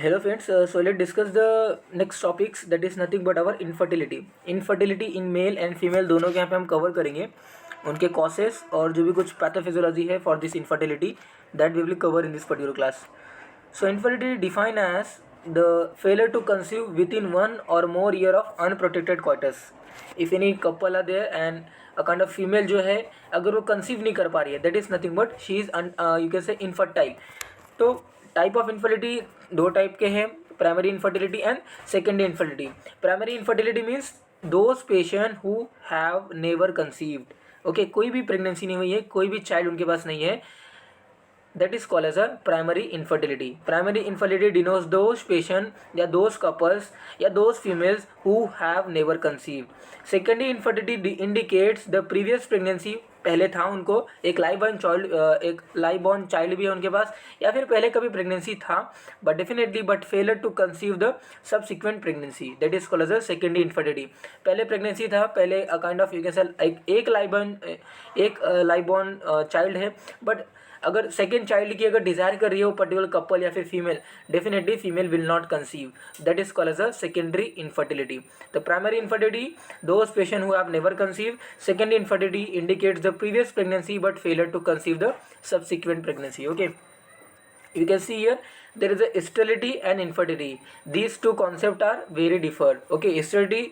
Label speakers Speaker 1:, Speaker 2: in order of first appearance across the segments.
Speaker 1: Hello friends, so let's discuss the next topics, that is nothing but our infertility. Infertility in male and female दोनों के यहाँ पे हम cover करेंगे, उनके कॉसेस और जो भी कुछ पैथोफिजियोलॉजी है for this infertility that we will cover in this particular class. So infertility defined as the failure to conceive within 1 or more year of unprotected coitus. If any couple are there and a kind of female जो है अगर वो conceive नहीं कर पा रही है, that is nothing but she is you can say infertile. तो टाइप ऑफ इनफर्टिलिटी दो टाइप के हैं, primary infertility and secondary infertility. Primary infertility means those patient who have never conceived. Okay, कोई भी प्रेगनेंसी नहीं हुई है, कोई भी चाइल्ड उनके पास नहीं है, that is called as a primary infertility. Primary infertility denotes those patient या those couples या those females who have never conceived. Secondary infertility indicates the previous pregnancy, पहले था उनको एक लाइव बॉर्न चाइल्ड भी है उनके पास, या फिर पहले कभी प्रेगनेंसी था but definitely but failure to conceive the subsequent pregnancy, that is called as a secondary infertility. पहले प्रेगनेंसी था, पहले kind of you can say एक लाइव बॉर्न चाइल्ड है, बट अगर सेकेंड चाइल्ड की अगर डिज़ायर कर रही है वो पर्टिकुलर कपल या फिर female, definitely female will not conceive, that is called as a secondary infertility. The primary infertility those patient who have never conceive. Secondary infertility indicates the previous pregnancy but failure to conceive the subsequent pregnancy. Okay, you can see here there is a sterility and infertility. These two concepts are very different. Okay, sterility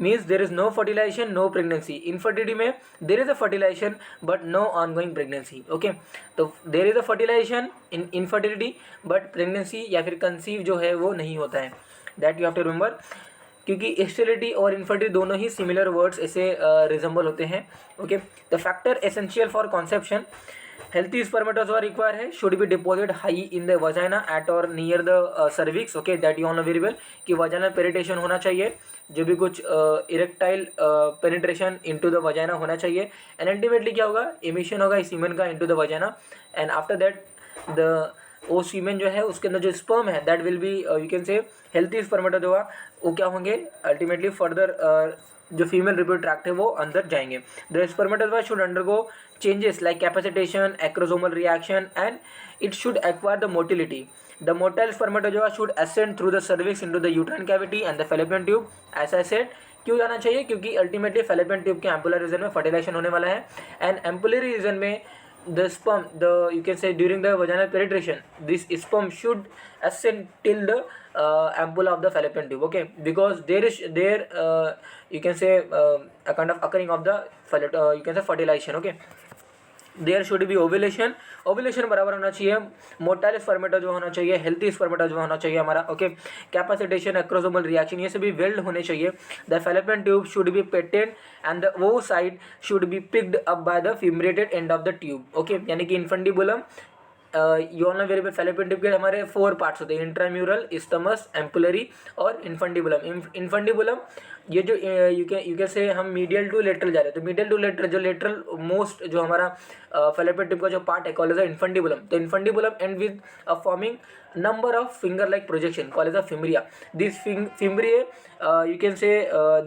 Speaker 1: means there is no fertilization, no pregnancy. Infertility में there is a fertilization but no ongoing pregnancy. Okay, तो there is a fertilization in infertility but pregnancy या फिर conceive जो है वो नहीं होता है. That you have to remember, क्योंकि स्टेरिलिटी और इनफर्टिलिटी दोनों ही सिमिलर वर्ड्स ऐसे रिजेंबल होते हैं. Okay, the factor essential for conception, healthy spermatozoa require है, should be deposit high in the vagina at or near the cervix. Okay, that you all know very well कि vaginal penetration होना चाहिए, जो भी कुछ erectile penetration into the vagina होना चाहिए, and ultimately क्या होगा, इमिशन होगा इस सीमेन का into the vagina, and after that the वो सीमेन जो है उसके अंदर जो स्पर्म है that will be you can से हेल्थी स्पर्मेटोजोआ, वो क्या होंगे अल्टीमेटली फर्दर जो फीमेल रिप्रोडक्टिव ट्रैक्ट है वो अंदर जाएंगे. The spermatozoa should undergo changes like capacitation, acrosomal reaction, and it should acquire the motility. The motile spermatozoa should ascend through the cervix into the uterine cavity and the fallopian tube. As I said, क्यों जाना चाहिए, क्योंकि ultimately fallopian tube के ampullar region में fertilisation होने वाला है, and ampullary region में the sperm, you can say during the vaginal penetration, this sperm should ascend till the ampulla of the fallopian tube. Okay, because you can say a kind of occurring of the you can say fertilization. Okay, there should be ovulation, ovulation बराबर होना चाहिए, motile spermatozoa होना चाहिए, healthy spermatozoa होना चाहिए हमारा. Okay, capacitation, acrosomal reaction, ये सभी वेल्ड होने चाहिए. The fallopian tube should be patent and the वो side should be picked up by the fimbriated end of the tube. Okay, यानी कि infundibulum, you all know very well, fallopian tube के हमारे 4 पार्ट्स होते हैं, इंट्राम्यूरल, इस्टमस, एम्पुलरी और infundibulum. Infundibulum ये जो यू कैन से हम मीडियल टू लेटरल जा रहे हैं, तो मीडियल टू लेटरल जो लेटरल मोस्ट जो हमारा फैलोपियन ट्यूब का जो पार्ट है कॉल्ड एज इन्फंडिबुलम. तो infundibulum and with forming number of finger like projection called as a fimbria. This fimbriae you can say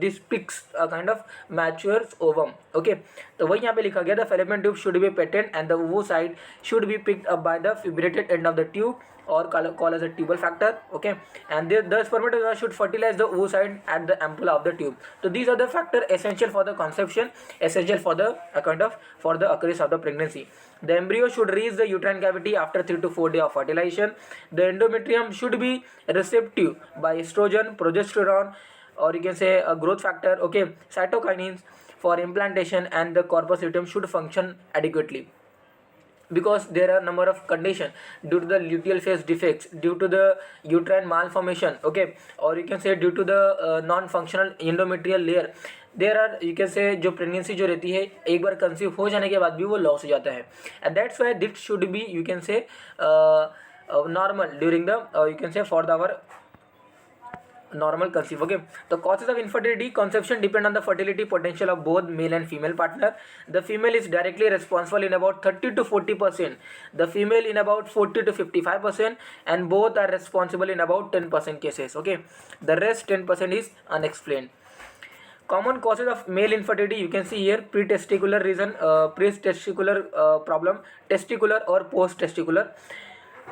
Speaker 1: this picks a kind of matures ovum. Okay, तो वही यहाँ पे लिखा गया, the fallopian tube should be patent and the oocyte should be picked up by the fibrated end of the tube or called as a tubal factor. Okay, and the spermatozoa should fertilize the oocyte at the ampulla of the tube. So these are the factors essential for the conception, essential for the kind of for the occurrence of the pregnancy. The embryo should reach the uterine cavity after 3 to 4 days of fertilization. The endometrium should be receptive by estrogen, progesterone, or you can say a growth factor. Okay, cytokinins for implantation, and the corpus luteum should function adequately, because there are number of conditions due to the luteal phase defects, due to the uterine malformation. Okay, or you can say due to the non-functional endometrial layer. There are you can say जो pregnancy जो रहती है एक बार conceive हो जाने के बाद भी वो लॉस हो जाता है, and that's why it should be you can say normal during the you can say for the our normal conceive. Okay, the causes of infertility, conception depend on the fertility potential of both male and female partner. The female is directly responsible in about 30 to 40%, the female in about 40 to 55%, and both are responsible in about 10% cases. Okay, the rest 10% is unexplained. Common causes of male infertility, you can see here, pre-testicular reason, pre-testicular problem, testicular or post-testicular.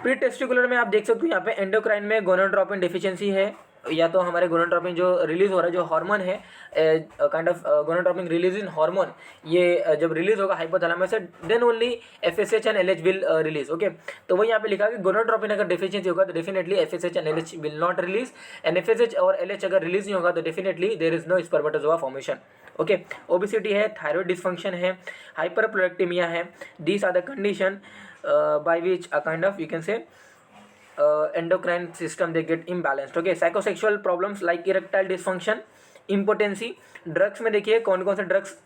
Speaker 1: Pre testicular में आप देख सकते हो यहाँ पे endocrine में gonadotropin deficiency है, या तो हमारे गोनाडोट्रोपिन जो रिलीज हो रहा है, जो हार्मोन है kind of gonadotropin releasing hormone, ये जब रिलीज होगा हाइपोथैलेमस से, then only FSH and LH will release. Okay, तो वही यहाँ पे लिखा कि गोनाडोट्रोपिन अगर डेफिशिएंसी होगा तो definitely FSH and LH will not release, and FSH और एलएच अगर रिलीज नहीं होगा तो definitely there is no spermatozoa formation. Okay, obesity है, थायराइड डिसफंक्शन है, हाइपरप्रोडक्टिमिया है, these are the condition by which a kind of you can say endocrine system they get imbalanced। okay, psychosexual problems like erectile dysfunction, impotency। Drugs में देखिए कौन कौन से drugs,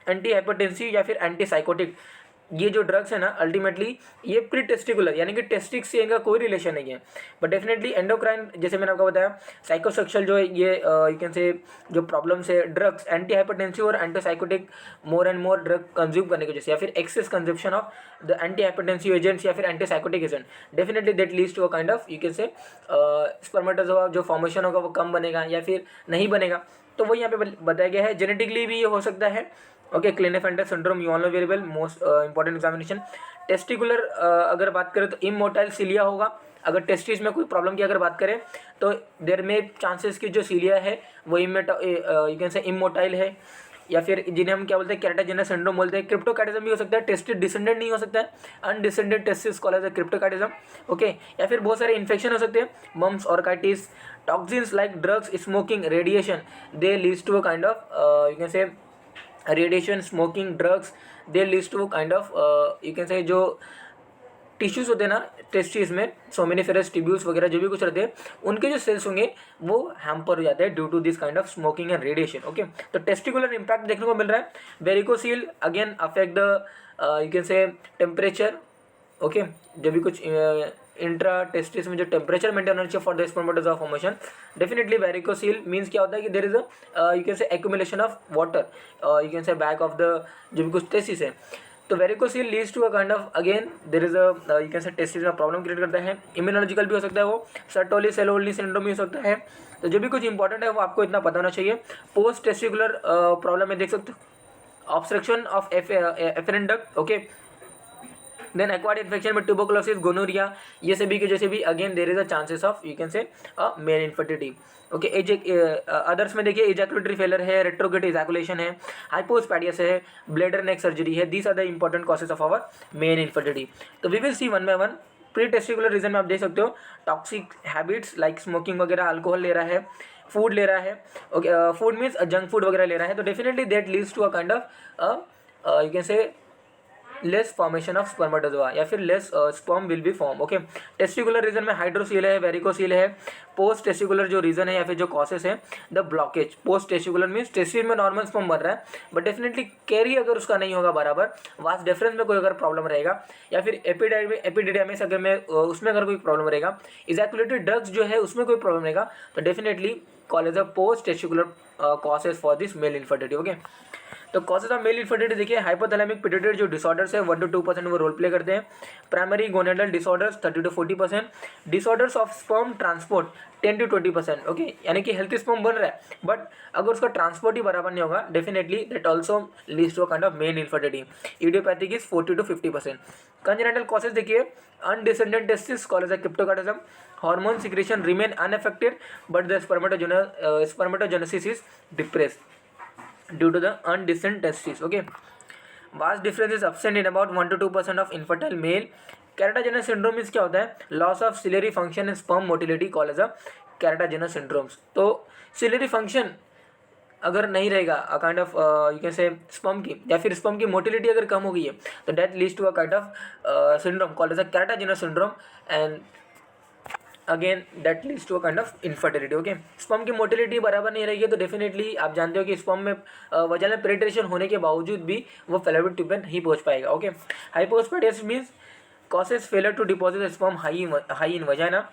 Speaker 1: anti hypertensive या फिर anti psychotic, ये जो ड्रग्स है ना अल्टीमेटली ये प्री टेस्टिकुलर यानी कि टेस्टिक्स से इनका कोई रिलेशन नहीं है, बट डेफिनेटली एंडोक्राइन जैसे मैंने आपको बताया, साइकोसेक्सुअल जो है ये यू कैन से जो प्रॉब्लम्स है, ड्रग्स एंटी हाइपरटेंसिव और anti psychotic more and more drug consume करने की वजह से, या फिर excess consumption of the anti hypertensive agents या फिर anti psychotic agent, definitely that leads to a kind of you can say spermatozoa जो फॉर्मेशन होगा वो कम बनेगा या फिर नहीं बनेगा। तो वही यहाँ पे बताया गया है, जेनेटिकली भी ये हो सकता है। Okay, Klinefelter syndrome, you all know very well, most important examination. Testicular अगर बात करें तो इमोटाइल सीलिया होगा, अगर टेस्टिस में कोई प्रॉब्लम की अगर बात करें तो देर में चांसेस की जो सीलिया है वो यू कैन से इमोटाइल है, या फिर जिन्हें हम क्या बोलते हैं कैरेटाजेनस सिंड्रोम बोलते हैं। क्रिप्टोकार्डिज्म भी हो सकता है, टेस्टिस डिसेंडेंट नहीं हो सकता है, undescended testis call as cryptorchidism. Okay, या फिर बहुत सारे इन्फेक्शन हो सकते हैं, mumps, orchitis, toxins like drugs, smoking, radiation, they leads to a kind of you can say radiation, smoking, drugs, they leads to kind of you can say जो tissues होते हैं ना टेस्टिस में, सोमिनिफेरस ट्यूब्यूल्स वगैरह जो भी कुछ रहते हैं, उनके जो सेल्स होंगे वो हैम्पर हो जाते हैं due to this kind of smoking and radiation. Okay, तो टेस्टिकुलर इंपैक्ट देखने को मिल रहा है। Varicocele again affect the you can say temperature. Okay, जो भी कुछ इंट्रा टेस्टिस में जो टेम्परेचर मेंटेन होना चाहिए for the spermatozoa formation, definitely varicocele means क्या होता है कि there is a you can say accumulation of water you can say back of the जो भी कुछ टेस्टिस है। तो varicocele leads to a kind of again there is a you can say testis में प्रॉब्लम क्रिएट करता है। Immunological भी हो सकता है वो, सर्टोली सेलोली सिंड्रोम भी हो सकता है। तो जो भी कुछ इंपॉर्टेंट है वो आपको इतना पता होना चाहिए। पोस्ट टेस्टिकुलर प्रॉब्लम में देख सकते हो obstruction of efferent duct. Okay, then acquired infection में ट्यूबरकुलोसिस, गोनोरिया, ये सभी के जैसे भी again there is a chances of you can say male infertility. Okay, others में देखिए इजैकुलेटरी फेलर है, रेट्रोग्रेड इजैकुलेशन है, हाइपोस्पैडियस है, ब्लैडर नेक सर्जरी है, these are the important causes of our male infertility. तो we will see one by one. Pre testicular reason में आप देख सकते हो टॉक्सिक हैबिट्स लाइक स्मोकिंग वगैरह, अल्कोहल ले रहा है, फूड ले रहा है। Okay, food means junk food वगैरह ले रहा है, तो definitely that leads to a kind of you can say less formation of spermatozoa या फिर less sperm will be form. Okay, testicular reason में हाइड्रोसील है, वेरिकोसील है। पोस्ट टेस्टिकुलर जो रीजन है या फिर जो कॉसेस है, the blockage. Post testicular means testis में नॉर्मल स्पर्म बन रहा है बट डेफिनेटली कैरी अगर उसका नहीं होगा बराबर, वास डिफरेंस में कोई अगर प्रॉब्लम रहेगा, या फिर एपिडिडाइमिस अगर में उसमें अगर कोई प्रॉब्लम रहेगा, इजैकुलेटरी ड्रग्स जो है उसमें कोई प्रॉब्लम रहेगा, तो definitely call as a post testicular causes for this male infertility. Okay, तो कॉजेज ऑफ मेल इनफर्टिलिटी देखिए, हाइपोथैलेमिक पिट्यूटरी जो डिसऑर्डर्स है 1 to 2% वो रोल प्ले करते हैं। Primary gonadal disorders 30 to 40%, disorders of sperm transport 10 to 20%। Okay, यानी कि healthy sperm बन रहा है बट अगर उसका ट्रांसपोर्ट ही बराबर नहीं होगा, definitely that also leads to a kind of male infertility. Idiopathic is 40 to 50%। Congenital causes देखिए, undescended testis called as a cryptorchidism, hormone secretion remain unaffected but the spermatogenesis is depressed due to the undescent testes. Okay, vast difference is absent in about 1 to 2% of infertile male. Keratogenous syndrome is क्या होता है, loss of ciliary function and sperm motility called as a keratogenous syndromes। तो ciliary function अगर नहीं रहेगा अ kind of you can से sperm की, या फिर स्पर्म की मोटिलिटी अगर कम हो गई है, तो that leads to a kind of syndrome called as a Kartagener's syndrome, and again that leads to a kind of infertility. Okay, sperm की मोटिलिटी बराबर नहीं रहेगी तो डेफिनेटली आप जानते हो कि स्पर्म में वजाइनल पेनिट्रेशन होने के बावजूद भी वो फैलोपियन ट्यूब में नहीं पहुंच पाएगा। Okay, hypospadias means causes failure to deposit sperm high in vagina.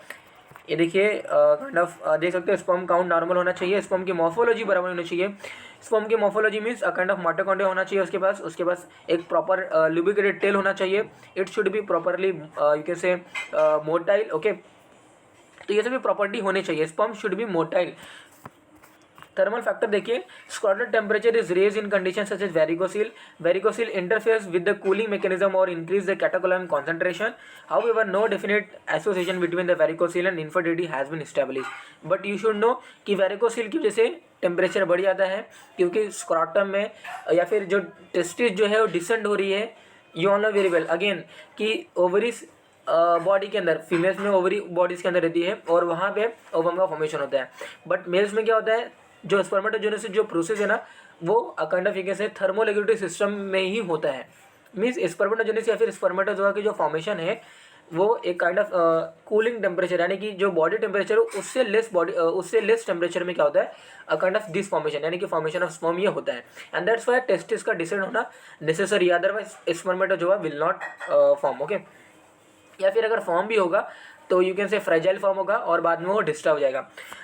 Speaker 1: ये देखिए काइंड ऑफ देख सकते हो, स्पर्म काउंट नॉर्मल होना चाहिए, स्पर्म की मॉर्फोलॉजी बराबर होनी चाहिए। स्पर्म की morphology means kind of mitochondria होना चाहिए उसके पास एक प्रॉपर लुब्रिकेटेड टेल होना चाहिए। It should be properly you can say motile. Okay, तो ये सभी प्रॉपर्टी होनी चाहिए। Sperm should be motile, thermal factor देखिए, scrotal temperature is raise in condition such as varicocele. Varicocele interferes with the cooling mechanism और increase the catecholamine concentration. However no definite association between the varicocele and infertility has been established. But you should know कि varicocele की वजह से temperature बढ़ जाता है, क्योंकि scrotum में या फिर जो टेस्टिस जो है वो डिसेंड हो रही है. You all know very well again कि ओवरीज बॉडी के अंदर, फीमेल्स में ओवरी बॉडीज़ के अंदर रहती है और वहाँ पे ओवम का फॉर्मेशन होता है. बट मेल्स में क्या होता है, जो स्पर्मेटोजेनेसिस जो प्रोसेस है ना, वो काइंड ऑफ एक से थर्मोरेगुलेटरी सिस्टम में ही होता है. मीन्स स्पर्मेटोजेनेसिस या फिर स्पर्मेटोजोआ की जो फॉर्मेशन है वो एक काइंड ऑफ कूलिंग टेम्परेचर, यानी कि जो बॉडी टेम्परेचर हो उससे लेस टेम्परेचर में क्या होता है, काइंड ऑफ दिस फॉर्मेशन, यानी कि फॉर्मेशन ऑफ स्पर्म ये होता है. एंड दैट्स वाई टेस्टिस का डिसेंड होना necessary, otherwise spermatozoa will not form. Okay, या फिर अगर फॉर्म भी होगा तो you can say fragile form होगा और बाद में वो डिस्टर्ब हो जाएगा.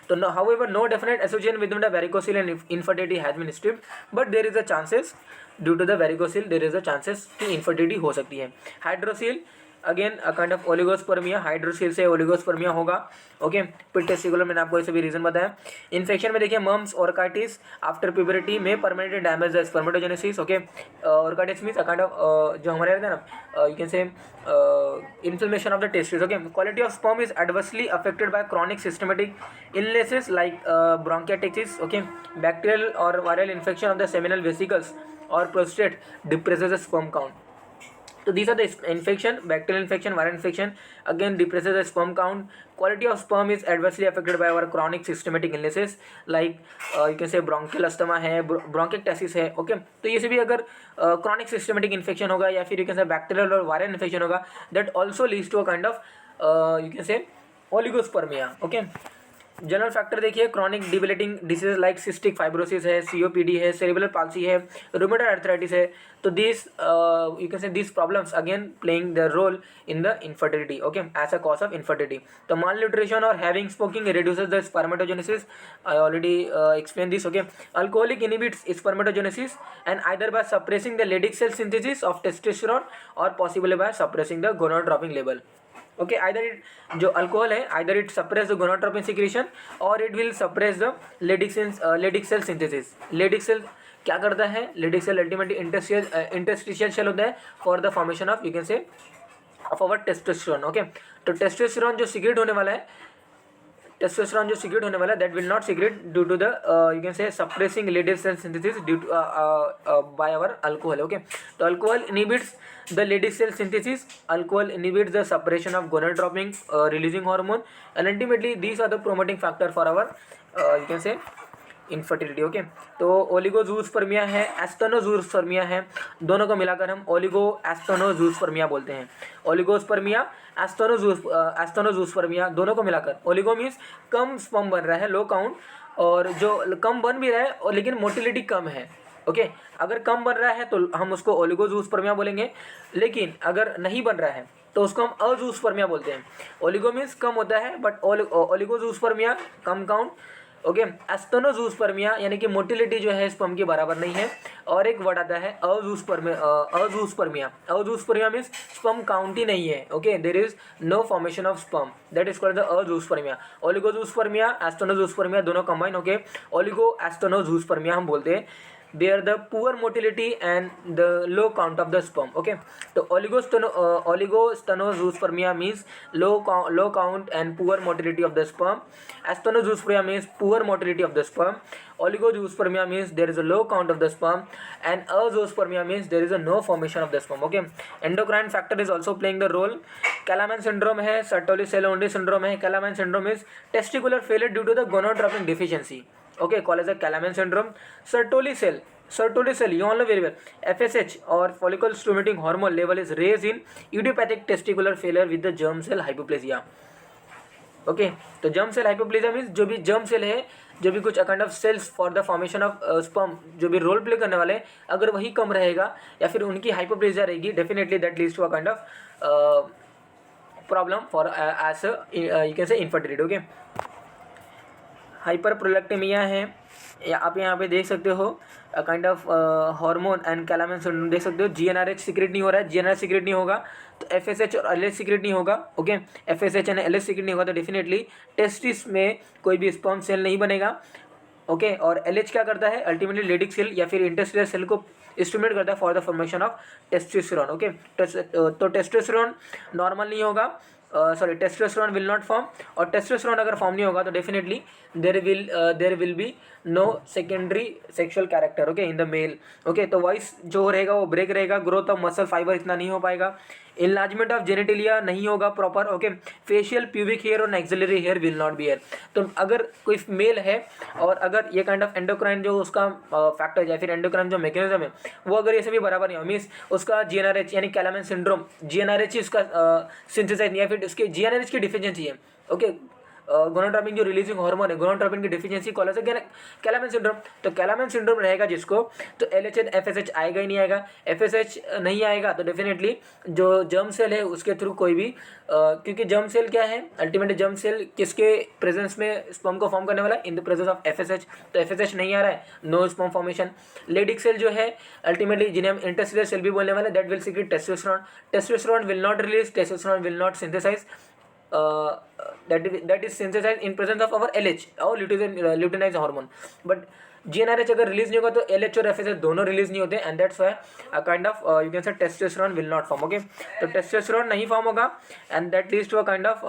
Speaker 1: तो however no definite association with the varicocele and infertility has been stripped, but there is a chances due to the varicocele, there is a chances कि infertility हो सकती है. Hydroxyl again a kind of oligospermia, hydrocele से oligospermia होगा. Okay, फिर testicular मैंने आपको ऐसे भी रीजन बताया. इन्फेक्शन में देखिए मम्स ऑर्काइटिस आफ्टर प्यूबरिटी में permanently damage the spermatogenesis. Okay, orchitis means a kind of जो हमारे रहते हैं ना, you can say inflammation of the testis. Okay, quality of sperm is adversely affected by chronic systematic illnesses like bronchitis. Okay, bacterial और viral infection of the seminal vesicles और prostate depresses the sperm count. So these are the infection, bacterial infection, viral infection, again depresses the sperm count. Quality of sperm is adversely affected by our chronic systematic illnesses like you can say bronchial asthma है, bronchiectasis है. ओके, तो ये सभी अगर chronic systematic infection होगा या फिर you can say bacterial और viral infection होगा, that also leads to a kind of you can say oligospermia. Okay, general factor देखिए, chronic debilitating disease like cystic fibrosis है, सीओपीडी है, सेरेब्रल पाल्सी है, rheumatoid arthritis है. तो this you can say this problems again playing the role in the infertility. Okay, as a cause of infertility. तो malnutrition और having smoking reduces the spermatogenesis. I already explain this. Okay, alcoholic inhibits spermatogenesis and either by suppressing the Leydig cell synthesis of testosterone और possibly by suppressing the gonadotropin level. Okay, either it जो alcohol है, either it suppress the gonadotropin secretion or it will suppress the Leydig cell synthesis. Leydig cell क्या करता है, Leydig cell ultimately interstitial cell होता है for the formation of you can say of our testosterone. Okay, तो testosterone जो secrete होने वाला है, टेस्टोस्टेरोन जो सीक्रेट होने वाला है, that will not secrete due to the you can say suppressing Leydig cell synthesis due to by our alcohol. Okay, तो alcohol inhibits the Leydig cell synthesis. Alcohol inhibits the suppression of gonadotropin releasing hormone, and ultimately these are the promoting factor for our you can say infertility. Okay, तो ओलिगोजूस्पर्मिया है, एस्टेनोजूस्पर्मिया है, दोनों को मिलाकर हम oligo एस्टेनोजूस्पर्मिया बोलते हैं. ओलिगोस्पर्मिया, एस्टेनोजूस्पर्मिया, दोनों को मिलाकर. ओलिगो मीन्स कम स्पर्म बन रहा है, लो काउंट, और जो कम बन भी रहा है और लेकिन मोटिलिटी कम है. ओके, अगर कम बन रहा है तो हम उसको ओलिगोजूस्पर्मिया बोलेंगे, लेकिन अगर नहीं बन रहा है तो उसको हम अजूस्पर्मिया बोलते हैं. ओलिगो मीन्स कम होता है बट ओलिगोजूस्पर्मिया कम काउंट. ओके, एस्टेनोजूस्पर्मिया यानी कि मोटिलिटी जो है स्पर्म के बराबर नहीं है. और एक वर्ड आता है azoospermia. Azoospermia means sperm count ही नहीं है. Okay, there is no formation of sperm, that is called the azoospermia. Oligozoospermia, asthenozoospermia दोनों कंबाइन होके ओलिगो एस्टेनोजूस्पर्मिया हम बोलते हैं. Bear the poor motility and the low count of the sperm. Okay, तो oligostenozoospermia means low count and poor motility of the sperm. Asthenozoospermia means poor motility of the sperm. Oligozoospermia means there is a low count of the sperm, and azoospermia means there is a no formation of the sperm. Okay, endocrine factor is also playing the role. Kalaman syndrome है, Sertoli-Cell-Only syndrome है. Kalaman syndrome is testicular failure due to the gonadotropin deficiency. Okay, called as a Kalaman syndrome. Sertoli-Cell, you all know very well. FSH or follicle stimulating hormone level is raised in idiopathic testicular failure with the germ cell hypoplasia. Okay, तो germ cell hypoplasia means जो भी germ cell है, जो भी कुछ kind of cells for the formation of sperm जो भी role play करने वाले, अगर वही कम रहेगा या फिर उनकी हाइपोप्लेजिया रहेगी, definitely that leads to a kind of problem for as you can say infertility. Okay, hyperprolactinemia है, या आप यहाँ पे देख सकते हो kind of hormone and Kallmann syndrome देख सकते हो. जीएनआरएच सीक्रेट नहीं हो रहा है, जीएनआरएच सीक्रेट नहीं होगा तो एफएसएच और एलएच सीक्रेट नहीं होगा. Okay, FSH and LH secret नहीं होगा तो डेफिनेटली टेस्टिस में कोई भी स्पर्म सेल नहीं बनेगा. ओके। और LH क्या करता है, अल्टीमेटली लेडिक सेल या फिर इंटरस्टेलर सेल को स्टिमुलेट करता है for the formation of testosterone. Okay, तो टेस्टोस्टेरोन नॉर्मल नहीं होगा, sorry testosterone will not form, और टेस्टोस्टेरोन अगर फॉर्म नहीं होगा तो definitely there will be no secondary sexual character, okay, in the male. Okay, तो वॉइस जो रहेगा वो ब्रेक रहेगा, ग्रोथ ऑफ मसल फाइबर इतना नहीं हो पाएगा, इनलार्जमेंट ऑफ जेनिटिलिया नहीं होगा proper, okay, facial pubic hair और axillary hair will not be hair. तो अगर कोई मेल है और अगर ये काइंड ऑफ एंडोक्राइन जो उसका फैक्टर या फिर एंडोक्राइन जो मैकेनिज्म है वो अगर ये सभी बराबर नहीं हो, मीन्स उसका GnRH यानी कैलामेन सिंड्रोम, GnRH इसका सिंथेसाइज या फिर उसके GnRH की डिफिशियंसी है, ओके, गोनाडोट्रोपिन जो रिलीजिंग हार्मोन है, गोनाडोट्रोपिन की डिफिशियंसी कॉल है कैलामेन सिंड्रोम। तो कैलामेन सिंड्रोम रहेगा जिसको, तो LH FSH आएगा ही नहीं आएगा, FSH नहीं आएगा तो डेफिनेटली जो जर्म सेल है उसके थ्रू कोई भी क्योंकि जर्म सेल क्या है, अल्टीमेटली जर्म सेल किसके प्रेजेंस में स्पर्म को फॉर्म करने वाला है, in the presence of FSH। तो FSH नहीं आ रहा है, no sperm formation. Leydig cell जो है अल्टीमेटली जिन्हें हम इंटरसेलुलर सेल भी बोलने वाले, that will secrete testosterone, testosterone will not release, testosterone will not synthesize, that is synthesized in presence of our LH और luteinized hormone, but GnRH अगर release नहीं होगा तो LH और FSH दोनों रिलीज नहीं होते, and that's why kind of you can say testosterone will not form. Okay, तो टेस्टोस्टेरोन नहीं फॉर्म होगा and that leads to a kind of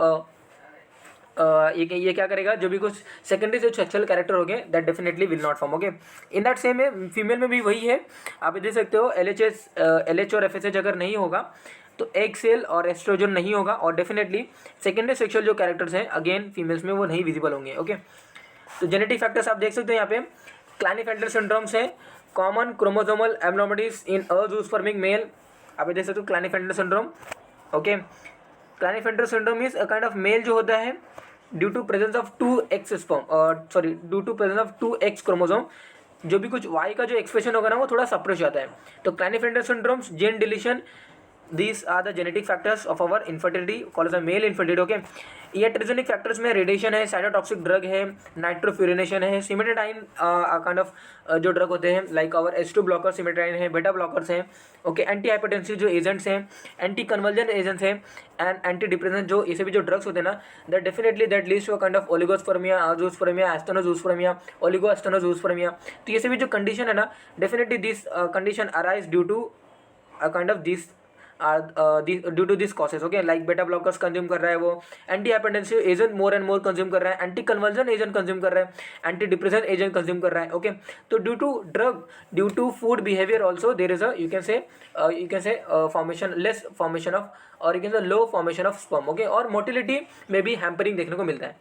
Speaker 1: ये क्या करेगा, जो भी कुछ सेकेंडरी जो सेक्सुअल कैरेक्टर हो गए that definitely will not form. Okay, in that same है फीमेल में भी वही है, आप देख सकते हो LH और FSH अगर नहीं होगा तो एग सेल और एस्ट्रोजन नहीं होगा, और डेफिनेटली सेकेंडरी सेक्सुअल जो कैरेक्टर्स हैं अगेन फीमेल्स में वो नहीं विजिबल होंगे। ओके, तो जेनेटिक फैक्टर्स आप देख सकते हो यहाँ पे, क्लाइनेफेल्टर सिंड्रोम्स है, common chromosomal abnormalities in azoospermic male, आप देख सकते हो Klinefelter syndrome. Okay, Klinefelter syndrome is a kind of male जो होता है due to presence of 2X sperm, sorry due to presence of 2X chromosome, जो भी कुछ Y का जो एक्सप्रेशन होगा ना वो थोड़ा सप्रेस जाता है। तो Klinefelter syndromes, gene deletion, these are the genetic factors of our infertility called as a male infertility। Okay, iatrogenic factors में रेडिएशन है, साइटोटॉक्सिक ड्रग है, नाइट्रोफ्यूरिनेशन है, सिमेटाडाइन काइंड ऑफ जो ड्रग होते हैं लाइक आवर H2 ब्लॉकर, सिमेटाडाइन है, बेटा ब्लॉकर्स हैं, okay, anti hypertensive जो एजेंट्स हैं, एंटी कन्वर्जन एजेंट्स हैं, एंड एंटी डिप्रेसेंट जो ये सभी जो ड्रग्स होते हैं ना, that definitely that leads to a kind of oligospermia, azoospermia, asthenozoospermia, oligoasthenozoospermia. तो ये सभी जो कंडीशन है ना, definitely this condition arise due to a kind of this due to this causes. Okay, like beta blockers consume कर रहा है वो, anti hypertensive agent more and more consume कर रहा है, एंटी कन्वर्जन एजेंट कंज्यूम कर रहा है, एंटी डिप्रेसेंट एजेंट कंज्यूम कर रहा है। ओके, तो due to drug, due to food behaviour also there is a you can say formation, less formation of, और you can say low formation of sperm. Okay, और मोटिलिटी में भी hampering देखने को मिलता है।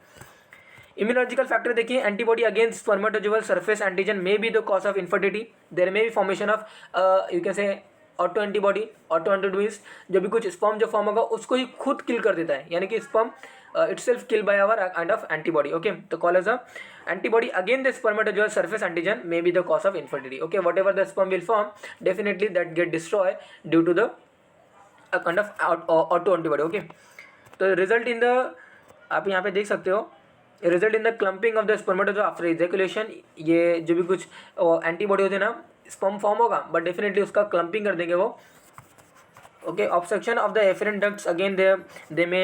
Speaker 1: इम्यूनोलॉजिकल फैक्टर देखिए, antibody against spermatozoal surface antigen may be the cause of infertility, there may be formation of you can say auto antibody, auto antibodies, जो भी कुछ स्पर्म जो फॉर्म होगा उसको ही खुद किल कर देता है, यानी कि sperm itself killed by our kind of antibody। okay, तो call as a antibody against the spermatozoal surface antigen may be the cause of infertility। okay, whatever the sperm will form definitely that get destroyed due to the a kind of auto antibody। okay, तो result in the आप यहाँ पे देख सकते हो, result in the clumping of the spermatozoa after ejaculation, ये जो भी कुछ एंटीबॉडी होते हैं ना, स्पर्म फॉर्म होगा बट डेफिनेटली उसका क्लम्पिंग कर देंगे वो। Okay, obstruction of the efferent ducts, again they may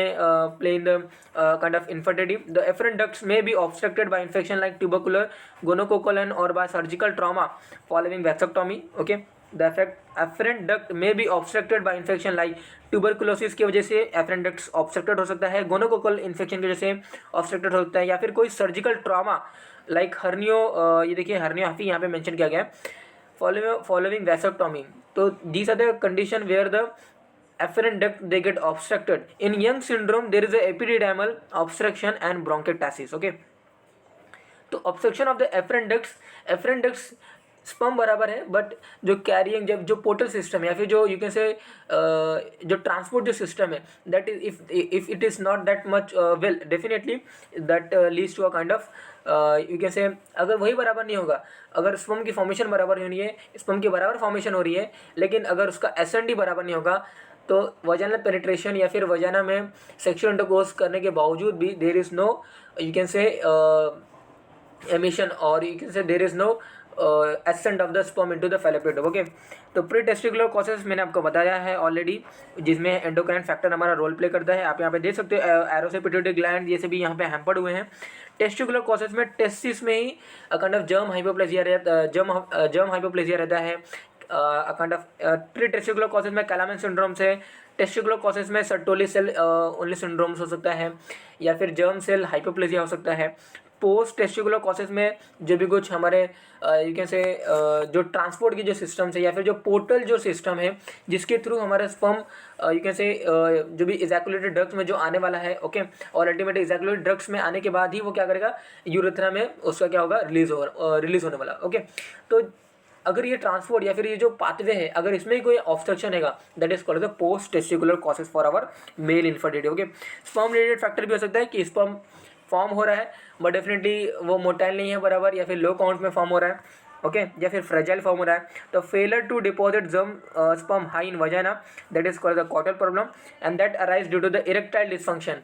Speaker 1: play in the kind of infertility, the efferent ducts may be obstructed by infection like tubercular, gonococcal and or by surgical trauma following vasectomy. Okay, the efferent duct may be obstructed by infection like tuberculosis की वजह से efferent ducts obstructed हो सकता है, gonococcal infection की वजह से obstructed हो सकता है, या फिर कोई सर्जिकल ट्रॉमा लाइक हर्नियो, ये देखिए हर्नियोपैथी यहाँ पे मेंशन किया गया है, following vasectomy। तो these are the condition where the afferent duct they get obstructed। in young syndrome there is a epididymal obstruction and bronchiectasis। okay, तो obstruction of the afferent ducts sperm बराबर है, but जो carrying जब जो portal system या फिर जो you can say जो ट्रांसपोर्ट जो सिस्टम है, that is if it is not that much well, definitely that leads to a kind of you can say, अगर वही बराबर नहीं होगा, अगर स्पर्म की फॉर्मेशन बराबर नहीं हो रही है, स्पर्म की बराबर फॉर्मेशन हो रही है, लेकिन अगर उसका एसएनडी बराबर नहीं होगा, तो वजाइनल पेनिट्रेशन या फिर वजाइना में सेक्सुअल इंटरकोर्स करने के बावजूद भी there is no you can say emission, और you can say there is no ascent of the sperm into the fallopian tube. Okay, तो प्री टेस्टिकुलर कॉसेस मैंने आपको बताया है ऑलरेडी, जिसमें एंडोक्राइन फैक्टर हमारा रोल प्ले करता है। आप यहाँ पे देख सकते हो एरो से पिट्यूटरी ग्लैंड ये सभी यहाँ पे हैम्पर्ड हुए हैं। टेस्टिकुलर कॉसेस में टेस्टिस में ही काइंड ऑफ जर्म हाइपोप्लेसिया रहता है। Kind of pre testicular causes में कैलामन सिंड्रोम से, टेस्टिकुलर कॉसेस में सर्टोली सेल ओनली सिंड्रोम्स हो सकता है, या फिर जर्म सेल हाइपोप्लेसिया हो सकता है। पोस्ट टेस्टिकुलर कॉसेस में जो भी कुछ हमारे यू कैन से जो ट्रांसपोर्ट की जो सिस्टम है, या फिर जो पोर्टल जो सिस्टम है जिसके थ्रू हमारा स्पर्म यू कैन से जो भी इजैकुलेटेड ड्रग्स में जो आने वाला है, ओके, और अल्टीमेटली इजैकुलेटेड ड्रग्स में आने के बाद ही वो क्या करेगा, यूरेथ्रा में उसका क्या होगा, रिलीज होने वाला। ओके, तो अगर ये ट्रांसपोर्ट या फिर ये जो पाथवे है, अगर इसमें कोई ऑब्स्ट्रक्शन है, that is called the post testicular causes for our male infertility. Okay, sperm related factor भी हो सकता है कि स्पर्म फॉर्म हो रहा है बट डेफिनेटली वो मोटाइल नहीं है बराबर, या फिर लो काउंट में फॉर्म हो रहा है, ओके, या फिर फ्रेजाइल फॉर्म हो रहा है। तो failure to deposit sperm high in vagina, that is called the coital problem, and that arise due to the erectile dysfunction.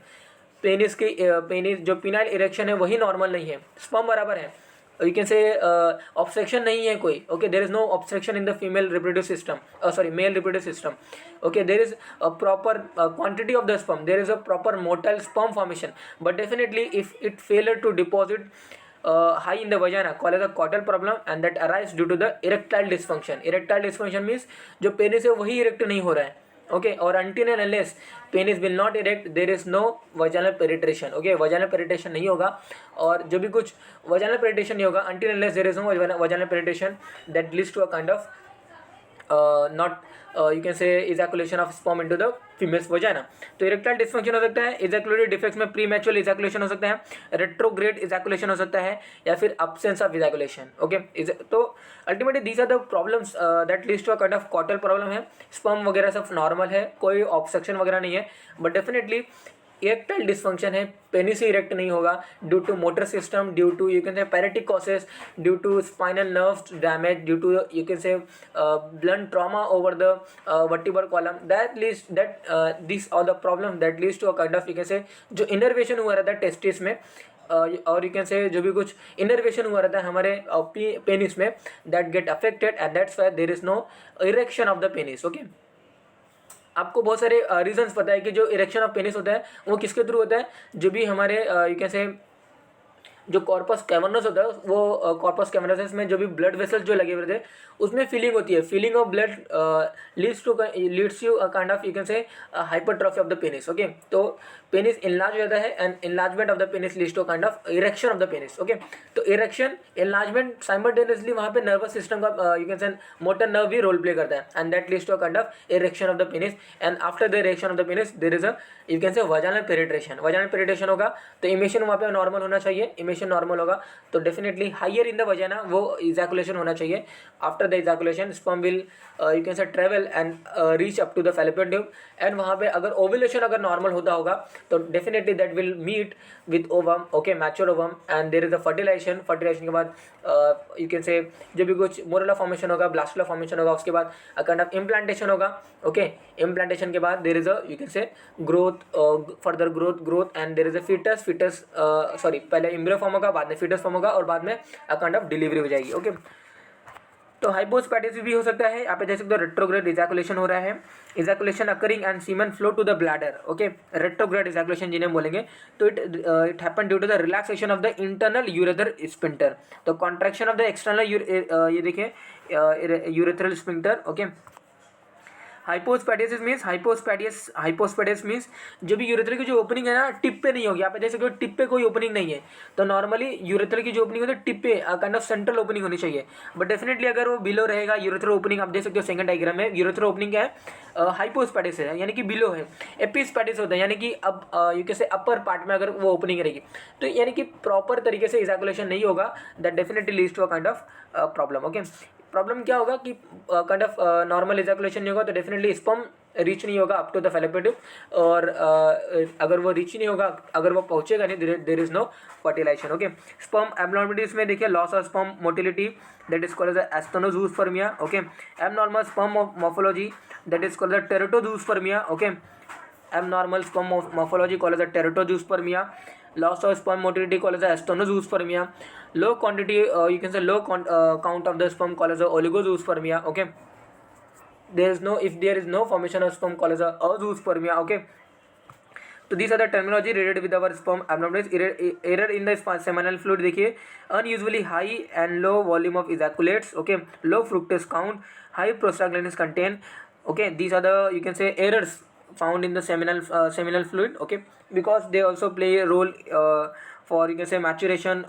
Speaker 1: Penis जो पिनाइल इरेक्शन है वही नॉर्मल नहीं है, स्पर्म बराबर है, यू कैन से ऑब्स्ट्रक्शन नहीं है कोई। Okay, there is no obstruction in the female reproductive system, male reproductive system. Okay, there is a proper quantity of the sperm, there is a proper motile sperm formation, but definitely if it failure to deposit high in the vagina called as a caudal problem, and that arise due to the erectile dysfunction. Erectile dysfunction means जो penis है वही erect नहीं हो रहा है, okay, और until and unless penis will not erect there is no vaginal penetration। Okay, vaginal penetration नहीं होगा, और जो भी कुछ vaginal penetration नहीं होगा until and unless there is no vaginal penetration, that leads to a kind of not you can say ejaculation of sperm into the female's vagina। तो erectile dysfunction हो सकता है, इजैकुलेटरी डिफेक्ट्स में premature ejaculation हो सकता है, retrograde ejaculation हो सकता है, या फिर अब्सेंस ऑफ इजैकुलेशन। ओके, तो ultimately these are the problems that leads to a kind of coital problem है। स्पर्म वगैरह सब नॉर्मल है, कोई ऑब्स्ट्रक्शन वगैरह नहीं है, बट डेफिनेटली इरेक्टाइल डिस्फंक्शन है, पेनिस ही इरेक्ट नहीं होगा due to motor system, due to you can say paretic causes, due to spinal nerves damage, due to you can say blunt trauma over the vertebral column, this are the problem that leads to a kind of you can say जो innervation हुआ रहता है testis में, और you can say जो भी कुछ innervation हुआ रहता है हमारे पेनिस में, that get affected, and that's why there is no erection of the penis. Okay, आपको बहुत सारे रीजंस पता है कि जो इरेक्शन ऑफ पेनिस होता है वो किसके थ्रू होता है, जो भी हमारे यू कैन से जो कॉर्पस कैवर्नस होता है, वो कॉर्पस कैवर्नस में जो भी ब्लड वेसल्स जो लगे हुए थे उसमें फीलिंग होती है, filling of blood leads to kind of you can say hypertrophy of the penis. Okay, तो पेनिस इनलार्ज हो जाता है, and enlargement of the penis leads to kind of erection of the penis. Okay, तो erection enlargement simultaneously वहाँ पे nervous system का you can say motor nerve भी role play करता है, and that leads to kind of erection of the penis, and after the erection of the penis there is a you can say vaginal penetration. Vaginal penetration होगा तो emission वहाँ पे normal होना चाहिए, emission normal होगा तो definitely higher in the vagina वो ejaculation होना चाहिए। After the ejaculation sperm will you can say travel and reach up to the fallopian tube, and वहाँ पे अगर ओव्यूलेशन अगर नॉर्मल होता होगा तो definitely that will meet with ovum, okay, mature ovum, and there is a fertilization. Fertilization के बाद you can say जो भी कुछ मोरेला फॉर्मेशन होगा, ब्लास्टुला फॉर्मेशन होगा, उसके बाद काइंड ऑफ इम्प्लांटेशन होगा। ओके, इम्प्लांटेशन के बाद there is a you can say growth, further growth, and there is a fetus sorry, पहले एम्ब्रियो फॉर्म होगा, बाद में फीटस फॉर्म होगा, और बाद में काइंड ऑफ डिलीवरी हो जाएगी। ओके, तो हाइपोस्पैटिस भी हो सकता है, यहाँ पे देख सकते हो रेट्रोग्रेड इजैकुलेशन हो रहा है, ejaculation occurring and semen flow to the bladder. Okay, retrograde ejaculation जिन्हें बोलेंगे, तो it happen due to the relaxation of the internal urethral sphincter, तो कॉन्ट्रैक्शन ऑफ द एक्सटर्नल ये देखिए urethral sphincter. Okay, hypospadias means जो भी urethral की जो ओपनिंग है ना टिप पे नहीं होगी, आप देख सकते हो टिप पे कोई ओपनिंग नहीं है, तो नॉर्मली यूरेथ्रल की जो ओपनिंग होती है टिप पे काइंड ऑफ सेंट्रल ओपनिंग होनी चाहिए, बट डेफिनेटली अगर वो बिलो रहेगा यूरेथ्रल ओपनिंग, आप देख सकते हो सेकंड डायग्राम में यूरेथ्रल ओपनिंग क्या है, हाइपोस्पैटिस है यानी कि बिलो है, एपिस्पैटिस होता है यानी कि अब यू कैसे अपर पार्ट में अगर वो ओपनिंग रहेगी तो यानी कि प्रॉपर तरीके से इजैकुलेशन नहीं होगा, that definitely leads to a kind of problem. Okay, problem क्या होगा कि काइंड ऑफ नॉर्मल इजैकुलेशन नहीं होगा तो डेफिनेटली स्पर्म रीच नहीं होगा up to the fallopian tube, और अगर वो रीच नहीं होगा, अगर वो पहुंचेगा नहीं, there is no fertilization. Okay, sperm abnormalities में देखिए loss of sperm motility, that is called as asthenozoospermia. Okay, abnormal sperm morphology, that is called as teratozoospermia. Okay, abnormal sperm morphology called as a teratozoosphermia, loss of sperm motility called as asthenozoospermia, low quantity you can say low count of the sperm called as oligozoospermia. Okay, there is no, if there is no formation of sperm called as azoospermia. Okay, तो these are the terminology related with our sperm abnormalities. Error in the seminal fluid देखिए, unusually high and low volume of ejaculates. Okay, low fructose count, high prostaglandins content. Okay, these are the, you can say, errors found in the seminal fluid. Okay, because they also play a role for, you can say, maturation,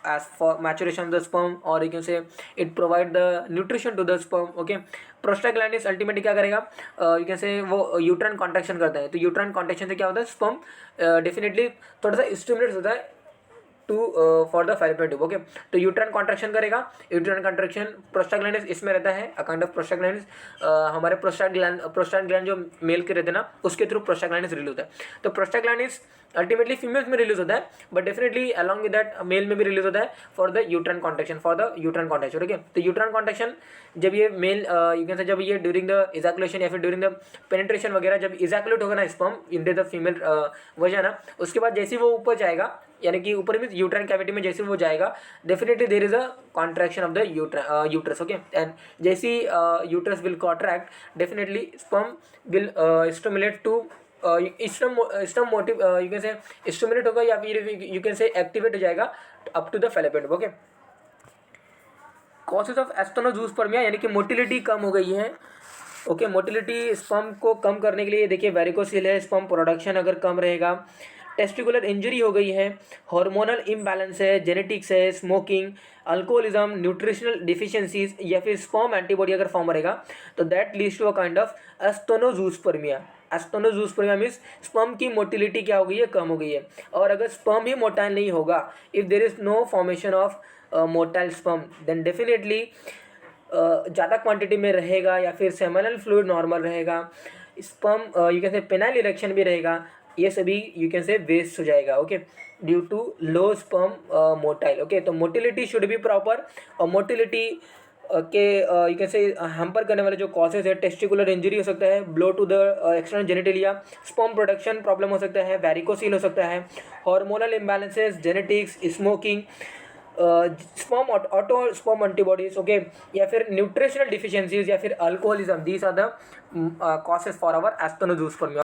Speaker 1: as for maturation of the sperm, or you can say it provide the nutrition to the sperm. Okay, prostaglandins ultimately क्या करेगा, you can से वो uterine contraction करता है, तो uterine contraction से क्या होता है, स्पर्म डेफिनेटली थोड़ा सा स्टिमुलेट होता है to for the fallopian tube. Okay, तो यूट्राइन कॉन्ट्रैक्शन करेगा. यूट्राइन कॉन्ट्रैक्शन प्रोस्टाग्लैंडिस इसमें रहता है, अकाउंट ऑफ प्रोस्टाग्लैंडिस, हमारे प्रोस्टाग्लैंड जो मेल के रहते हैं ना, उसके थ्रू प्रोस्टाग्लैंडिस रिलीज होता है. तो प्रोस्टाग्लैंडिस अल्टीमेटली फीमेल्स में रिलीज होता है, but definitely along with that male में भी रिलीज होता है for the uterine contraction, for the uterine contraction. Okay, तो यूट्राइन कॉन्ट्रैक्शन जब ये मेल यू कैन से जब ये ड्यूरिंग द इजैकुलेशन या फिर ड्यूरिंग द पेनिट्रेशन वगैरह जब इजैकुलेट होगा ना स्पर्म इन द फीमेल वजाना, उसके बाद जैसे वो ऊपर जाएगा, यानी कि ऊपर में यूट्राइन कैविटी में जैसे वो जाएगा, definitely there is a contraction of the uterus. Okay, and जैसे uterus will contract, definitely sperm will stimulate to stem motive, you can say stimulate होगा या फिर यू कैन से एक्टिवेट हो जाएगा up to the fallopian. Okay, causes of asthenozoospermia यानी कि motility कम हो गई है. ओके, मोटिलिटी स्पर्म को कम करने के लिए देखिए वेरिकोसिल है, स्पर्म प्रोडक्शन अगर कम रहेगा, टेस्टिकुलर इंजरी हो गई है, हार्मोनल इम्बैलेंस है, जेनेटिक्स है, स्मोकिंग, अल्कोहलिज्म, न्यूट्रिशनल डिफिशियंसीज या फिर स्पर्म एंटीबॉडी अगर फॉर्म रहेगा, तो that leads to a kind of asthenozoospermia. Asthenozoospermia means sperm की मोटिलिटी क्या हो गई है, कम हो गई है. और अगर स्पर्म ही मोटाइल नहीं होगा, if there is no formation of motile sperm, then definitely ज़्यादा क्वांटिटी में रहेगा या फिर सेमिनल फ्लूइड नॉर्मल रहेगा, sperm you can say penile erection भी रहेगा, ये सभी यू कैन से वेस्ट हो जाएगा. Okay, due to low sperm motile. Okay, तो मोटिलिटी शुड बी प्रॉपर. और मोटिलिटी के यू कैन से हैम्पर करने वाले जो कॉजेज है, टेस्टिकुलर इंजरी हो सकता है, blow to the external genitalia, sperm production problem हो सकता है, वेरिकोसिल हो सकता है, hormonal imbalances, genetics, smoking, sperm auto sperm antibodies. Okay, या फिर न्यूट्रिशनल डिफिशियंसीज या फिर alcoholism. These are the causes for our एस्थेनोजूसपर्मिया.